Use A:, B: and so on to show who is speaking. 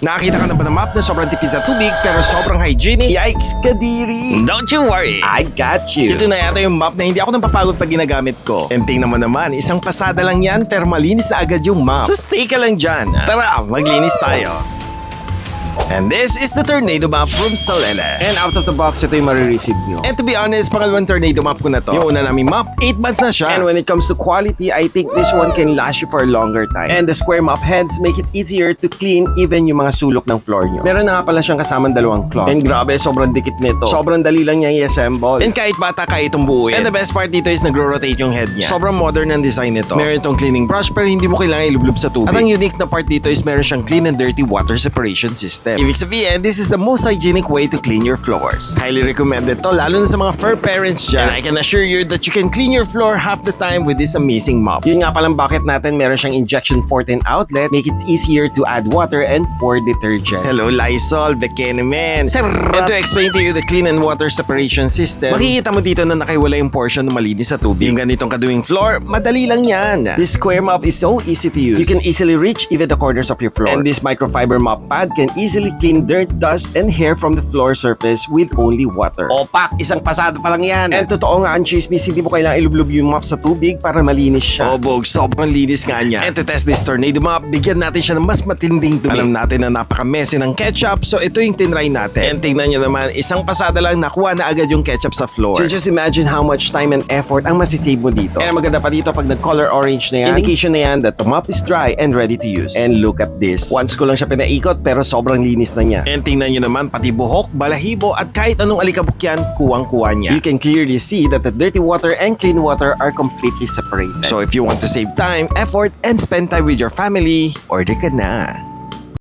A: Nakakita ka na ba ng mop na sobrang tipid sa tubig pero sobrang hygienic?
B: Yikes, Kadiri!
A: Don't you worry!
B: I got you!
A: Ito na yata yung mop na hindi ako napapagod pag ginagamit ko. And tingnan mo naman, isang pasada lang yan pero malinis na agad yung mop. So stay ka lang dyan. Tara, maglinis tayo. And this is the Tornado Mop from Zolele.
B: And out of the box, ito yung marireceive nyo.
A: And to be honest, pangalawang tornado mop ko na to. Yung una namin mop, 8 months na siya.
B: And when it comes to quality, I think this one can last you for a longer time. And the square mop heads make it easier to clean even yung mga sulok ng floor nyo. Meron na nga pala siyang kasamang dalawang cloth. And grabe, sobrang dikit nito. Sobrang dali lang niya i-assemble.
A: And kahit bata kaya itong buuin. And the best part dito is nagro-rotate yung head niya. Sobrang modern ang design nito. Meron itong cleaning brush pero hindi mo kailangan ilublob sa tubig. At ang unique na part dito is meron siyang clean and dirty water separation system. Ibig sabihin, this is the most hygienic way to clean your floors. Highly recommended to, lalo na sa mga fur parents dyan. And I can assure you that you can clean your floor half the time with this amazing mop.
B: Yun nga palang bakit natin meron siyang injection port and outlet, make it easier to add water and pour detergent.
A: Hello Lysol, Bekene man. And to explain to you the clean and water separation system, makikita mo dito na nakaiwala yung portion na malinis sa tubig. Yung ganitong kaduwing floor, madali lang yan.
B: This square mop is so easy to use. You can easily reach even the corners of your floor. And this microfiber mop pad can easily clean dirt, dust, and hair from the floor surface with only water. Opak, isang pasada pa lang yan. And totoo nga ang chismis, hindi mo kailangan ilublob yung mop sa tubig para malinis siya.
A: Oh, Bog, sobrang linis nga niya. And to test this tornado mop, bigyan natin siya ng mas matinding dumi. Alam natin na napaka-messy ng ketchup, so ito yung tinry natin. And tingnan nyo naman, isang pasada lang nakuha na agad yung ketchup sa floor.
B: So just imagine how much time and effort ang masisave mo dito. And maganda pa dito pag nag-color orange na yan, indication na yan that the mop is dry and ready to use. And look at this. Once ko lang siya pinaikot pero sobrang linis na niya.
A: And tingnan nyo naman, pati buhok, balahibo at kahit anong alikabok yan, kuwang-kuwa niya.
B: You can clearly see that the dirty water and clean water are completely separated.
A: So if you want to save time, effort, and spend time with your family, order ka na.